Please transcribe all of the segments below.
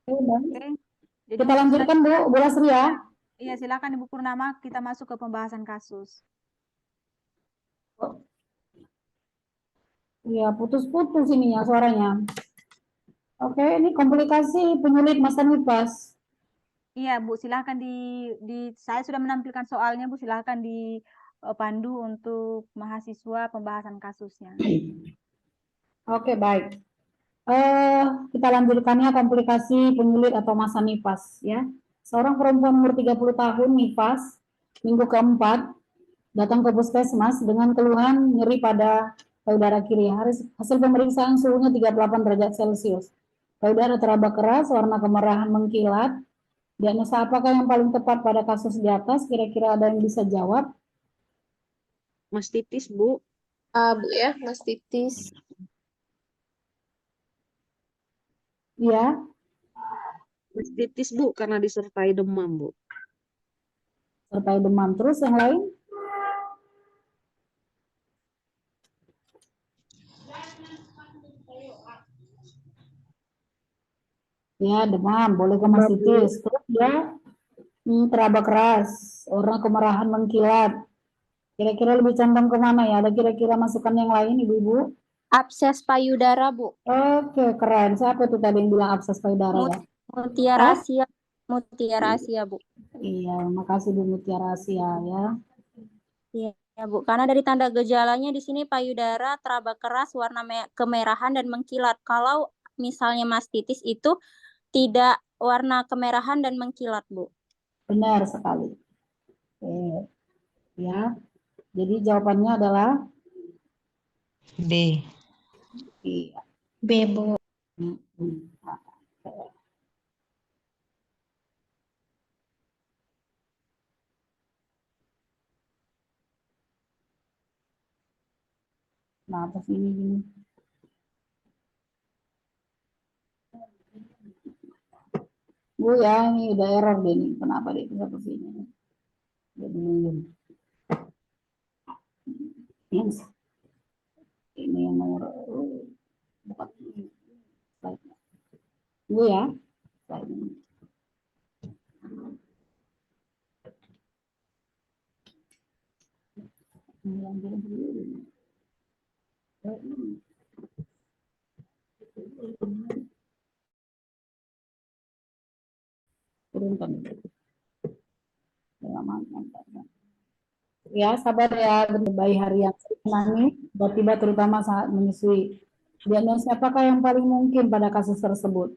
Oke. Oke. Jadi Kita lanjutkan Bu, Bu Lasri ya. Iya, silakan Ibu Purnama, kita masuk ke pembahasan kasus. Iya, putus-putus ininya suaranya. Oke, ini komplikasi penyulit masa nifas. Iya, Bu, silakan saya sudah menampilkan soalnya, Bu, silakan dipandu untuk mahasiswa pembahasan kasusnya. Oke, baik. Kita lanjutkannya komplikasi penyulit atau masa nifas ya. Seorang perempuan umur 30 tahun nifas minggu keempat datang ke puskesmas dengan keluhan nyeri pada payudara kiri. Hasil pemeriksaan suhunya 38 derajat Celcius. Payudara teraba keras, warna kemerahan mengkilat. Diagnosa apakah yang paling tepat pada kasus di atas? Kira-kira ada yang bisa jawab? Mastitis, Bu. Bu ya, mastitis. Iya. Mastitis, Bu, karena disertai demam, Bu. Sertai demam. Terus yang lain? Ya, demam. Boleh ke mastitis. Terus dia teraba keras, warna kemerahan mengkilat. Kira-kira lebih condong kemana ya? Ada kira-kira masukan yang lain, Ibu-ibu? Abses payudara, Bu. Oke, keren. Siapa tuh tadi yang bilang abses payudara ya? Mutiarasia. Mutiarasia, Bu. Iya, makasih Bu Mutiarasia ya. Iya, Bu. Karena dari tanda gejalanya di sini payudara teraba keras, warna kemerahan dan mengkilat. Kalau misalnya mastitis itu tidak warna kemerahan dan mengkilat, Bu. Benar sekali. Oke. Ya. Jadi jawabannya adalah B. iya. B, Bu. Nah, atas ini gini. Bu ya, ini udah error deh nih. Kenapa dia bisa ke sini? Jadi ini yang nomor bukan slide-nya. Bu ya, slide ini. Turunkan. Ya, sabar ya, bayi harian nangis, tiba-tiba terutama saat menyusui. Diagnosa apakah yang paling mungkin pada kasus tersebut?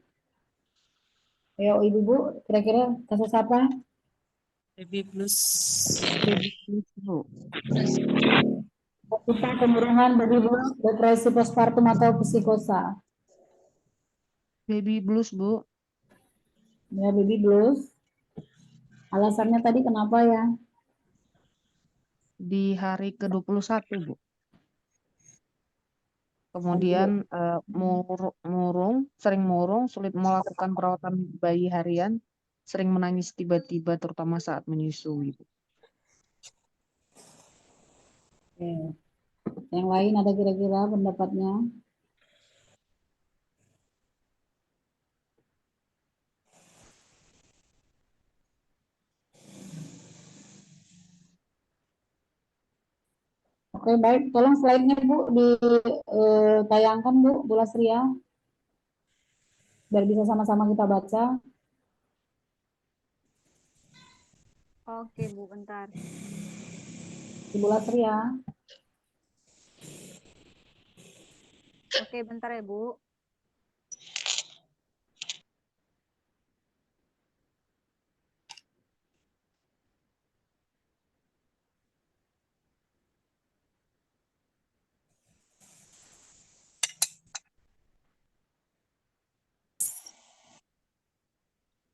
Ayo ibu-ibu, kira-kira kasus apa? Baby blues. Baby blues, Bu. Kita kemurungan baby blues, depresi postpartum atau psikosa? Baby blues, Bu. Ya, baby blues. Alasannya tadi kenapa ya? Di hari ke-21, Bu. Kemudian sering murung, sulit melakukan perawatan bayi harian, sering menangis tiba-tiba terutama saat menyusui. Oke. Yang lain ada kira-kira pendapatnya? Oke, baik. Tolong slide-nya Bu ditayangkan Bu, Bu Lasria. Biar bisa sama-sama kita baca. Oke, Bu, bentar. Ibu Lasria. Oke, bentar ya, Bu.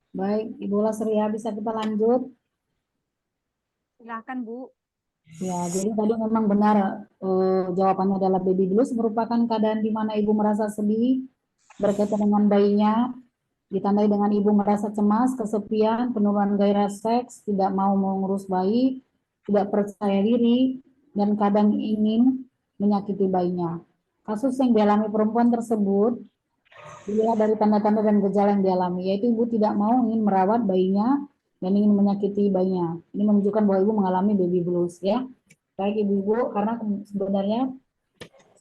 Baik, Ibu Lasria bisa kita lanjut. Silakan, Bu. Ya, jadi tadi memang benar jawabannya adalah baby blues merupakan keadaan di mana ibu merasa sedih berkaitan dengan bayinya, ditandai dengan ibu merasa cemas, kesepian, penurunan gairah seks, tidak mau mengurus bayi, tidak percaya diri, dan kadang ingin menyakiti bayinya. Kasus yang dialami perempuan tersebut dilihat dari tanda-tanda dan gejala yang dialami, yaitu ibu tidak mau ingin merawat bayinya dan ingin menyakiti bayinya. Ini menunjukkan bahwa ibu mengalami baby blues ya. Baik ibu-ibu, karena sebenarnya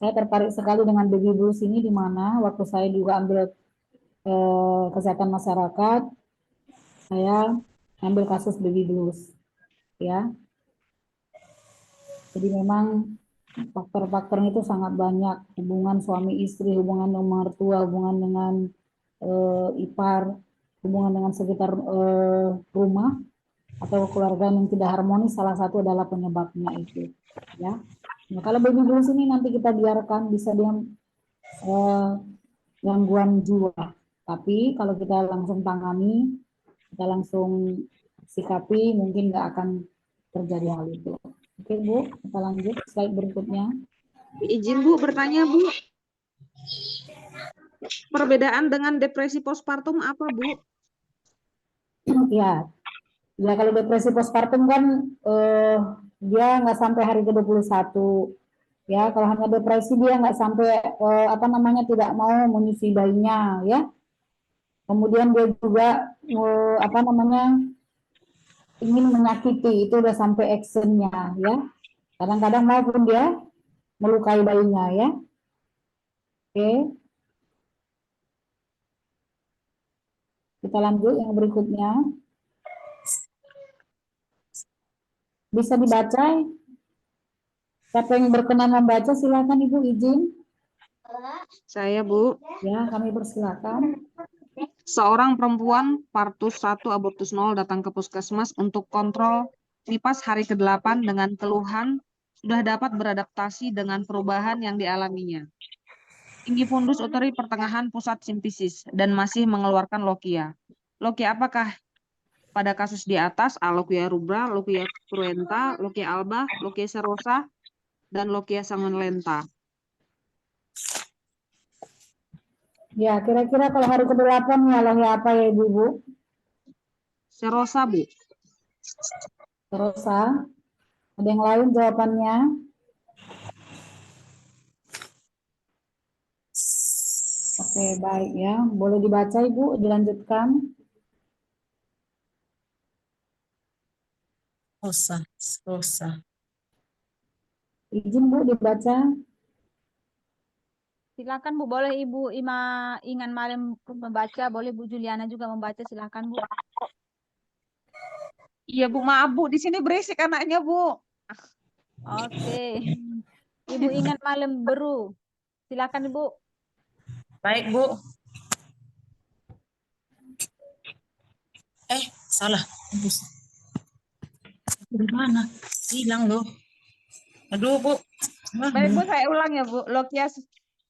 saya tertarik sekali dengan baby blues ini, di mana waktu saya juga ambil kesehatan masyarakat, saya ambil kasus baby blues ya. Jadi memang faktor-faktornya itu sangat banyak, hubungan suami istri, hubungan dengan mertua, hubungan dengan ipar, hubungan dengan sekitar rumah atau keluarga yang tidak harmonis, salah satu adalah penyebabnya itu ya. Nah, kalau baby blues ini nanti kita biarkan bisa dia gangguan jiwa, tapi kalau kita langsung tangani, kita langsung sikapi, mungkin nggak akan terjadi hal itu. Oke Bu, kita lanjut slide berikutnya. Izin Bu bertanya Bu, perbedaan dengan depresi postpartum apa Bu? Ya, ya kalau depresi postpartum kan dia nggak sampai hari ke-21. Ya, kalau hanya depresi dia nggak sampai tidak mau menyusui bayinya ya. Kemudian dia juga ingin menyakiti, itu udah sampai actionnya ya. Kadang-kadang maupun dia melukai bayinya ya. Oke. Kita lanjut yang berikutnya. Bisa dibaca? Siapa yang berkenan membaca, silakan Ibu izin. Saya Bu. Ya, kami persilakan. Seorang perempuan partus 1 abortus 0 datang ke puskesmas untuk kontrol nifas hari ke-8 dengan keluhan sudah dapat beradaptasi dengan perubahan yang dialaminya. Tinggi fundus uteri pertengahan pusat simfisis dan masih mengeluarkan lokia. Lokia apakah pada kasus di atas? Lokia rubra, lokia cruenta, lokia alba, lokia serosa, dan lokia sanguinolenta. Ya, kira-kira kalau hari ke-8 ya apa ya Ibu? Serosa Bu. Serosa. Ada yang lain jawabannya? Oke, baik ya. Boleh dibaca Ibu, dilanjutkan. Rosa. Izin Bu dibaca. Silakan Bu, boleh Ibu Ingan Malim membaca, boleh Bu Juliana juga membaca, silakan Bu. Iya Bu, maaf Bu, di sini berisik anaknya Bu. Oke. Ibu Ingan Malim Beru, silakan Ibu. Baik Bu. Salah. Di mana? Hilang loh. Aduh Bu. Baik Bu, saya ulang ya Bu.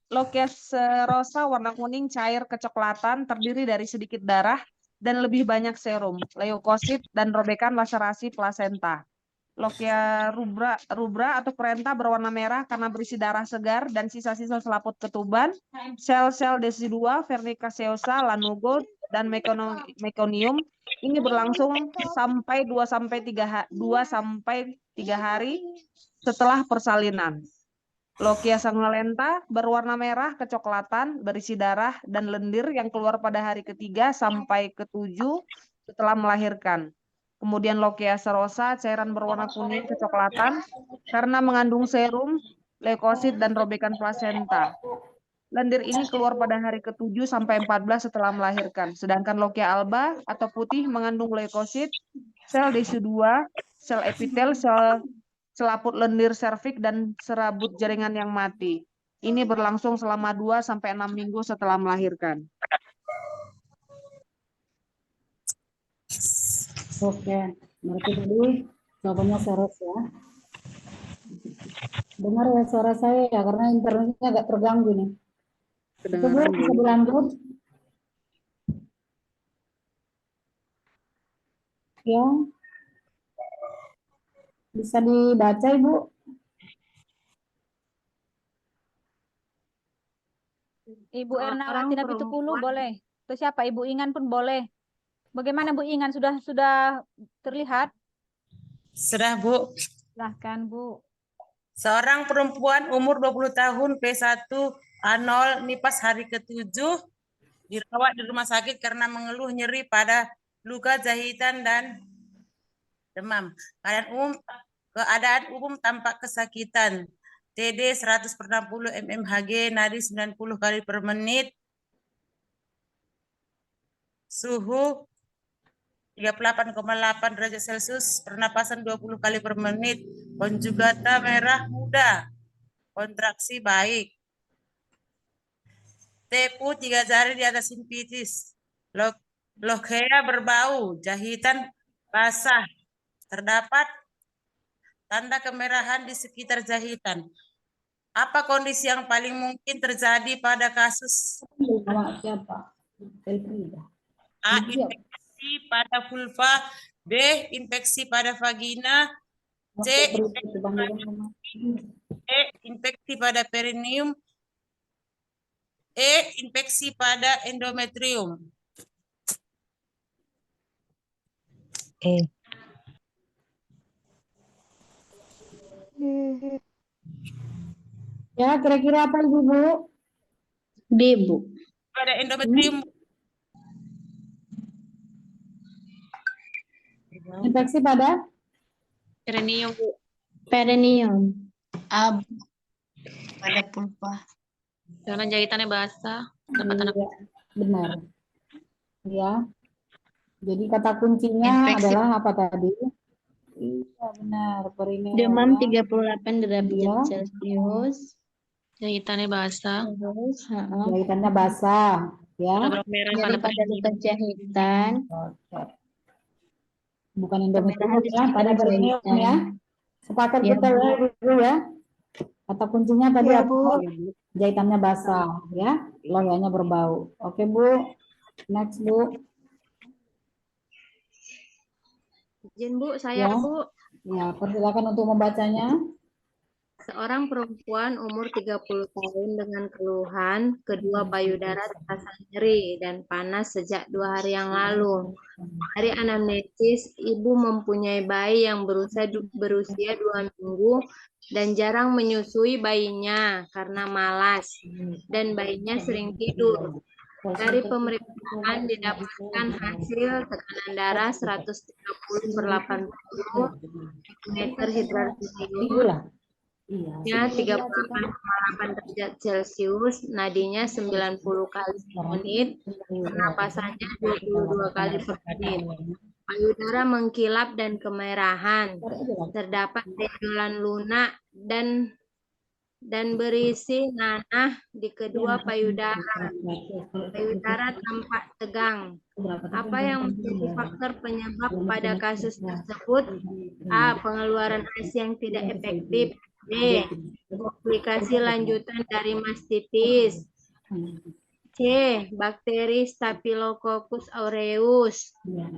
Lokia serosa warna kuning cair kecoklatan, terdiri dari sedikit darah dan lebih banyak serum, leukosit dan robekan laserasi plasenta. Lokia rubra atau cruenta berwarna merah karena berisi darah segar dan sisa-sisa selaput ketuban, sel-sel desidua, vernica seosa, lanugo, dan meconium. Ini berlangsung sampai 2 sampai 3 hari setelah persalinan. Lokia sanguinolenta berwarna merah kecoklatan, berisi darah dan lendir yang keluar pada hari ke-3 sampai ke-7 setelah melahirkan. Kemudian Lokia serosa, cairan berwarna kuning kecoklatan karena mengandung serum, leukosit, dan robekan plasenta. Lendir ini keluar pada hari ke-7 sampai 14 setelah melahirkan. Sedangkan Lokia alba atau putih mengandung leukosit, sel desidua, sel epitel, sel selaput lendir serviks dan serabut jaringan yang mati. Ini berlangsung selama 2 sampai 6 minggu setelah melahirkan. Oke, berarti tadi jawabannya seros ya. Dengar ya suara saya ya, karena internetnya agak terganggu nih. Itu Bu, bisa dilanjut? Ya. Bisa dibaca Ibu? Ibu Ernawati Napitupulu boleh. Atau siapa? Ibu Ingan pun boleh. Bagaimana Bu Ingan, sudah terlihat? Sudah Bu. Silahkan Bu. Seorang perempuan umur 20 tahun P1 A0 nifas hari ke-7 dirawat di rumah sakit karena mengeluh nyeri pada luka jahitan dan demam. Keadaan umum tampak kesakitan. TD 160 mmHg, nadi 90 kali per menit, suhu 38,8 derajat Celcius, pernapasan 20 kali per menit, konjugata merah muda, kontraksi baik. Tepu 3 jari di atas simpitis. Lokhea berbau, jahitan basah. Terdapat tanda kemerahan di sekitar jahitan. Apa kondisi yang paling mungkin terjadi pada kasus Nama siapa? Elfrida. A. Infeksi pada vulva, B. Infeksi pada vagina, C. Infeksi pada perineum, E. Infeksi pada endometrium. Ya, kira-kira apa Ibu? B, Bu. Pada endometrium. Infeksi pada? Perineum, Bu. Perineum. A, pada vulva. Karena jahitannya basah. Iya, benar. Ya. Jadi kata kuncinya Infeksi. adalah apa tadi? Iya, benar. Perineum. Demam ya. 38 derajat Iya. Celcius. Jahitannya basah. Terus, Jahitannya basah. Ya. Merah nyeri pada pada luka jahitan. Oke. Bukan endometrium Kemerahan di ya, pada sekitar perineum jahitan. ya. Sepakat Ya, kita ya, Ibu ya. Kata kuncinya tadi Ya, apa? Bu. Jahitannya basah ya, loyanya berbau. Oke, Bu. Next, Bu. Izin, Bu, saya, Ya. Bu. Ya, persilakan untuk membacanya. Seorang perempuan umur 30 tahun dengan keluhan kedua payudara terasa nyeri dan panas sejak 2 hari yang lalu. Dari anamnesis, ibu mempunyai bayi yang berusia 2 minggu dan jarang menyusui bayinya karena malas dan bayinya sering tidur. Dari pemeriksaan didapatkan hasil tekanan darah 130/80 meter hidrosium, nya 38,8 derajat Celcius, nadinya 90 kali per menit, pernapasannya 22 kali per menit. Payudara mengkilap dan kemerahan. Terdapat benjolan lunak dan berisi nanah di kedua payudara. Payudara tampak tegang. Apa yang menjadi faktor penyebab pada kasus tersebut? A. Pengeluaran ASI yang tidak efektif. B. Komplikasi lanjutan dari mastitis. C. Bakteri Staphylococcus aureus.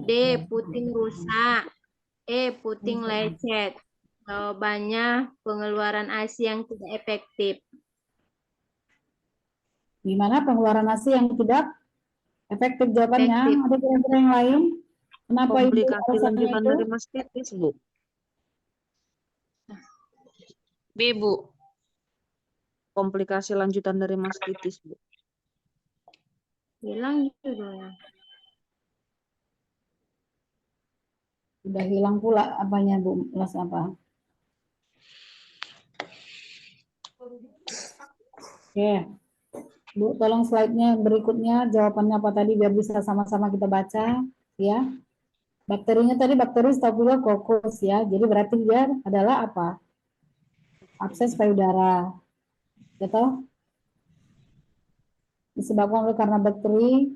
D. Puting rusak. E. Puting lecet. Jawabannya pengeluaran ASI yang tidak efektif. Gimana pengeluaran ASI yang tidak efektif jawabannya? Efektif. Ada kira-kira yang lain? Kenapa Ibu Komplikasi alasannya lanjutan itu? dari mastitis, Bu. B, Bu. Komplikasi lanjutan dari mastitis, Bu. Hilang judulnya. Sudah hilang pula apanya Bu? Kelas apa? Oke. Bu, tolong slide-nya berikutnya jawabannya apa tadi biar bisa sama-sama kita baca ya. Bakterinya tadi bakteri Staphylococcus ya. Jadi berarti dia adalah apa? Abses payudara. Betul? Disebabkan oleh karena bakteri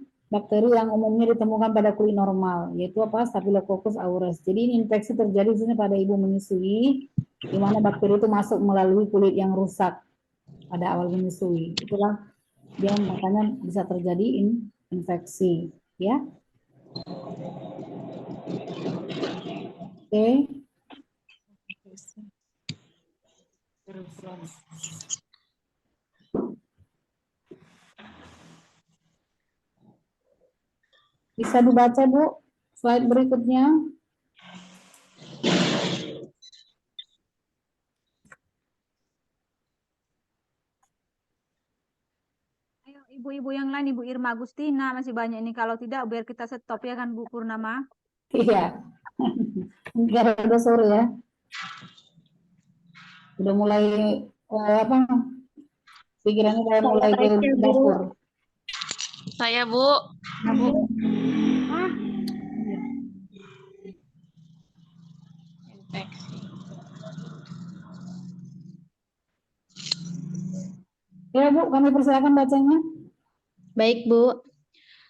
yang umumnya ditemukan pada kulit normal, yaitu apa? Staphylococcus aureus. Jadi ini infeksi terjadi di sini pada ibu menyusui, di mana bakteri itu masuk melalui kulit yang rusak pada awal menyusui. Itulah dia makanya bisa terjadi infeksi, ya. Oke. Bisa dibaca, Bu, slide berikutnya. Ayo Ibu ibu-ibu yang lain, Ibu Irma Agustina, masih banyak ini. Kalau tidak, biar kita stop ya kan, Bu Purnama. Iya. Gara udah sore ya. Udah mulai apa? Pikirannya udah mulai ke dapur. Saya, Bu. Nah, Bu. Infeksi. Ya, Bu, kami persilakan bacanya. Baik, Bu.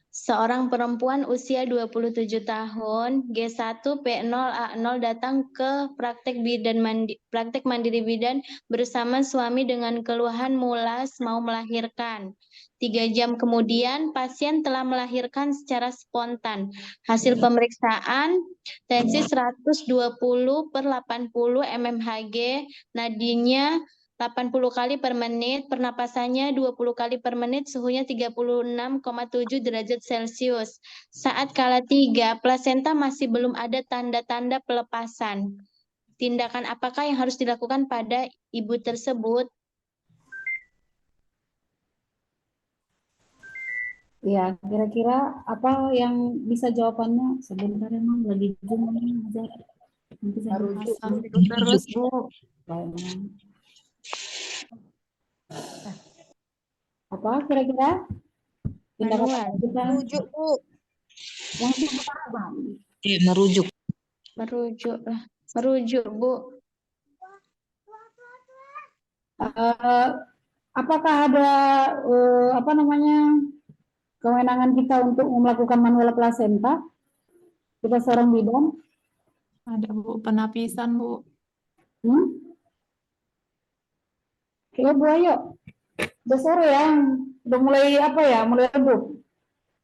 Seorang perempuan usia 27 tahun, G1 P0 A0 datang ke praktek mandiri bidan bersama suami dengan keluhan mulas mau melahirkan. 3 jam kemudian, pasien telah melahirkan secara spontan. Hasil pemeriksaan, tensi 120/80 mmHg, nadinya 80 kali per menit, pernapasannya 20 kali per menit, suhunya 36,7 derajat Celcius. Saat kala 3, plasenta masih belum ada tanda-tanda pelepasan. Tindakan apakah yang harus dilakukan pada ibu tersebut? Ya, kira-kira apa yang bisa jawabannya? Sebentar emang lagi zoom ini aja. Nanti saya Rujuk kasih. terus, Bu. Baiknya. Apa kira-kira? Tindakan Manual. apa kita? Rujuk, Bu. Langsung apa, Bang? Merujuk. Merujuk lah. Merujuk, Bu. Apakah ada apa namanya kewenangan kita untuk melakukan manual plasenta? Kita seorang bidan? Ada, Bu, penapisan, Bu. Ya, Bu, ayo. Udah sore ya, udah mulai apa ya, mulai redup.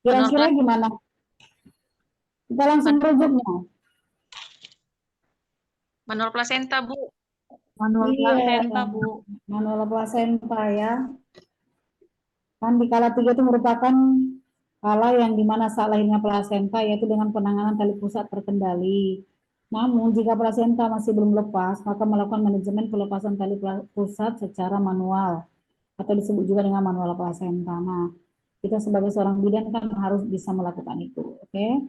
Kira-kira gimana? Kita langsung rujuknya. Manual plasenta, Bu. Manual Iya. plasenta, Bu. Manual plasenta ya. Kan di kala 3 itu merupakan kala yang dimana saat lahirnya plasenta, yaitu dengan penanganan tali pusat terkendali. Namun jika plasenta masih belum lepas, maka melakukan manajemen pelepasan tali pusat secara manual atau disebut juga dengan manual plasenta. Nah, kita sebagai seorang bidan kan harus bisa melakukan itu. Oke?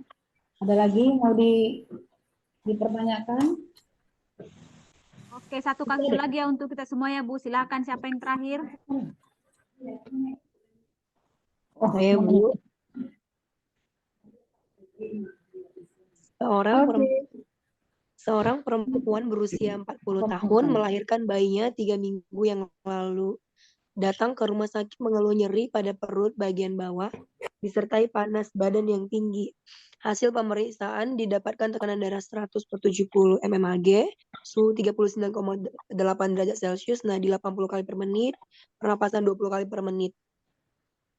Ada lagi mau dipertanyakan? Oke, satu kasus lagi ya untuk kita semua ya, Bu. Silakan siapa yang terakhir? Oh, Saya, Bu. Seorang perempuan berusia 40 tahun melahirkan bayinya 3 minggu yang lalu. Datang ke rumah sakit mengeluh nyeri pada perut bagian bawah, disertai panas badan yang tinggi. Hasil pemeriksaan didapatkan tekanan darah 100/70 mmHg, suhu 39,8 derajat Celcius, nadi 80 kali per menit, pernapasan 20 kali per menit.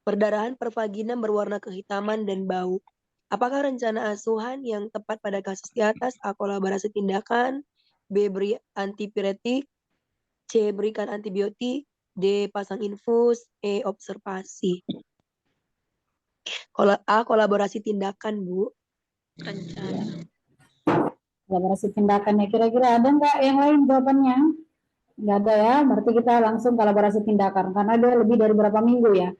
Perdarahan per vagina berwarna kehitaman dan bau. Apakah rencana asuhan yang tepat pada kasus di atas? A. Kolaborasi tindakan, B. Beri antipiretik, C. Berikan antibiotik, D. Pasang infus, E. Observasi. A. Kolaborasi tindakan, Bu. Rencana. Kolaborasi tindakannya, kira-kira ada nggak yang lain jawabannya? Nggak ada ya, berarti kita langsung kolaborasi tindakan, karena ada lebih dari berapa minggu ya,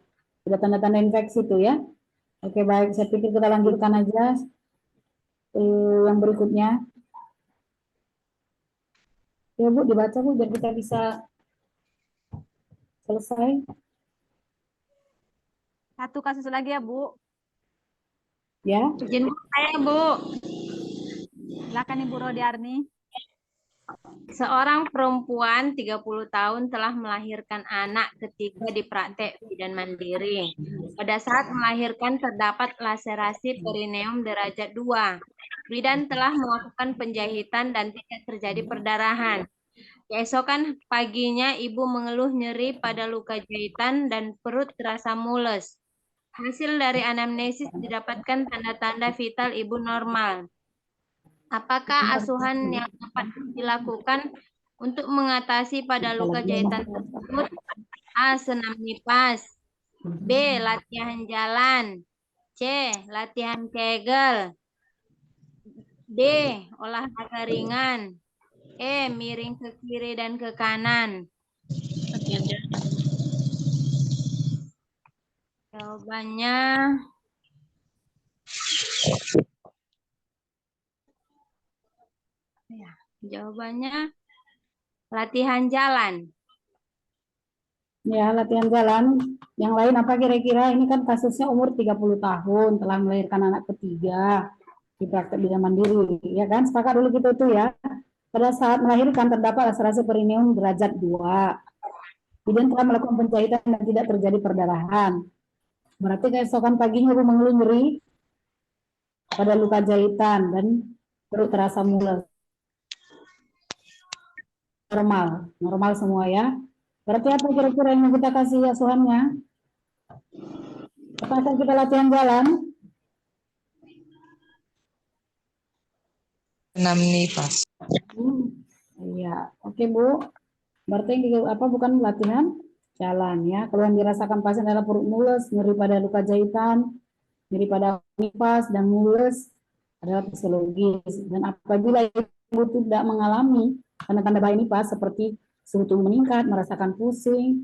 ada tanda-tanda infeksi itu ya. Oke, baik, saya pikir kita lanjutkan aja yang berikutnya. Ya, Bu, dibaca, Bu, biar kita bisa selesai. Satu kasus lagi ya, Bu. Ya. Izin saya, Bu. Silakan Ibu Rodiarni. Seorang perempuan 30 tahun telah melahirkan anak ketiga di praktek bidan mandiri. Pada saat melahirkan terdapat laserasi perineum derajat 2. Bidan telah melakukan penjahitan dan tidak terjadi perdarahan. Keesokan paginya ibu mengeluh nyeri pada luka jahitan dan perut terasa mules. Hasil dari anamnesis didapatkan tanda-tanda vital ibu normal. Apakah asuhan yang dapat dilakukan untuk mengatasi pada luka jahitan tersebut? A. Senam nifas, B. Latihan jalan, C. Latihan Kegel, D. Olahraga ringan, E. Miring ke kiri dan ke kanan. Latihan jalan. Jawabannya jawabannya latihan jalan. Ya, latihan jalan. Yang lain apa kira-kira? Ini kan kasusnya umur 30 tahun, telah melahirkan anak ketiga di praktek bidan mandiri, ya kan? Sepakat dulu kita itu ya. Pada saat melahirkan terdapat aspirasi perineum derajat 2. Bidan telah melakukan penjahitan dan tidak terjadi perdarahan. Berarti keesokan paginya ibu mengeluh nyeri pada luka jahitan dan perut terasa mules. Normal semua ya. Berarti apa kira-kira yang mau kita kasih asuhannya? Apakah kita latihan jalan? 6 nifas. Iya, oke Bu. Berarti apa bukan latihan jalan ya. Kalau yang dirasakan pasien adalah perut mules, nyeri pada luka jahitan, nyeri pada nifas dan mules adalah fisiologis. Dan apabila ibu tidak mengalami tanda-tanda bayi nifas seperti suhu tubuh meningkat, merasakan pusing,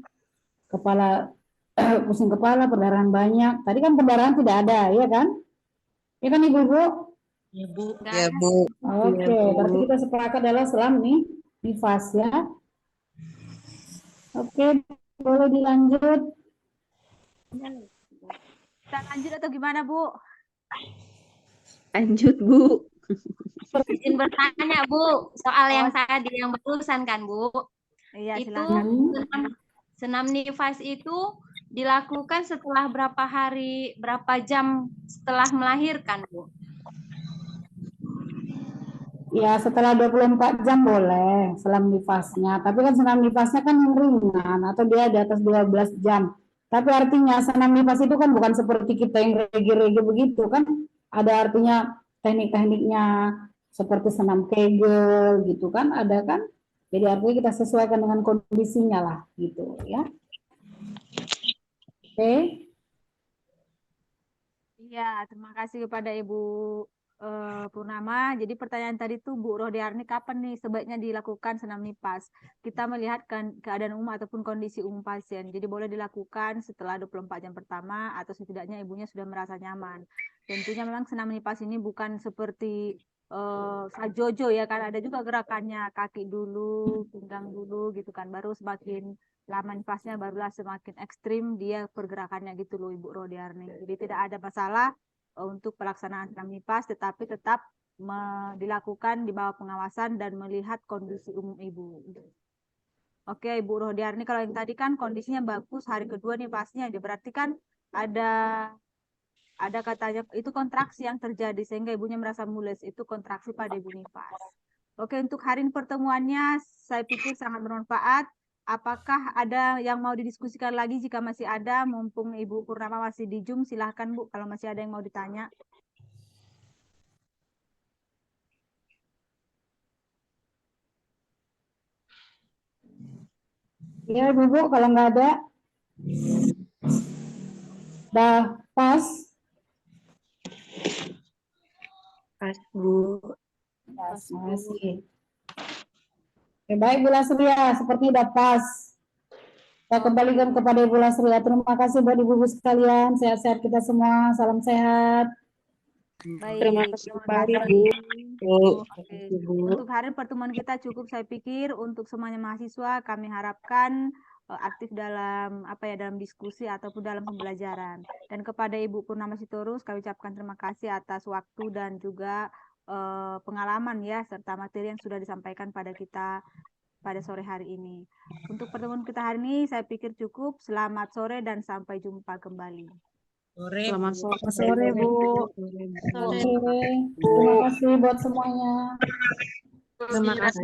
pusing kepala, perdarahan banyak. Tadi kan perdarahan tidak ada, ya kan? Ya kan Ibu-ibu? Ibu. Ya, Bu. Oke, berarti kita sepakat adalah selam nih nifas ya. Oke, boleh dilanjut. Kita lanjut atau gimana, Bu? Lanjut, Bu. Izin bertanya, Bu. Soal yang tadi yang barusan kan, Bu. Iya, Itu silakan. senam nifas itu dilakukan setelah berapa hari, berapa jam setelah melahirkan, Bu? Ya, setelah 24 jam boleh selam nifasnya. Tapi kan senam nifasnya kan yang ringan atau dia di atas 12 jam. Tapi artinya senam nifas itu kan bukan seperti kita yang regi-regi begitu kan. Ada artinya teknik-tekniknya seperti senam Kegel gitu kan, ada kan. Jadi artinya kita sesuaikan dengan kondisinya lah gitu ya. Oke. Iya, terima kasih kepada Ibu Purnama. Jadi pertanyaan tadi tuh Bu Rohdiarni, kapan nih sebaiknya dilakukan senam nifas? Kita melihat keadaan umum ataupun kondisi umum pasien. Jadi boleh dilakukan setelah 24 jam pertama atau setidaknya ibunya sudah merasa nyaman. Tentunya memang senam nifas ini bukan seperti sajojo ya kan, ada juga gerakannya kaki dulu, pinggang dulu gitu kan, baru semakin lama nifasnya barulah semakin ekstrim dia pergerakannya gitu loh Ibu Rohdiarni. Jadi tidak ada masalah untuk pelaksanaan senam nifas, tetapi tetap dilakukan di bawah pengawasan dan melihat kondisi umum ibu. Oke Ibu Rohdiarni, kalau yang tadi kan kondisinya bagus, hari kedua nifasnya, berarti kan ada katanya itu kontraksi yang terjadi sehingga ibunya merasa mules, itu kontraksi pada ibu nifas. Oke, untuk hari ini pertemuannya saya pikir sangat bermanfaat. Apakah ada yang mau didiskusikan lagi? Jika masih ada, mumpung Ibu Purnama masih di Zoom, silahkan Bu, kalau masih ada yang mau ditanya. Ya Ibu, kalau nggak ada, dah pas. Pas, Bu. Pas, makasih. Oke, baik Bu Lasria, sepertinya udah pas. Saya kembalikan kepada Ibu Lasria. Terima kasih buat Ibu-ibu sekalian. Sehat-sehat kita semua. Salam sehat. Baik, Terima kasih kembali, Bu. Oke. Untuk hari pertemuan kita cukup saya pikir. Untuk semuanya mahasiswa kami harapkan aktif dalam dalam diskusi ataupun dalam pembelajaran. Dan kepada Ibu Purnama Sitorus kami ucapkan terima kasih atas waktu dan juga pengalaman ya serta materi yang sudah disampaikan pada kita pada sore hari ini. Untuk pertemuan kita hari ini saya pikir cukup. Selamat sore dan sampai jumpa kembali. Selamat sore. Sore Bu. Oke. Terima kasih buat semuanya. Terima kasih.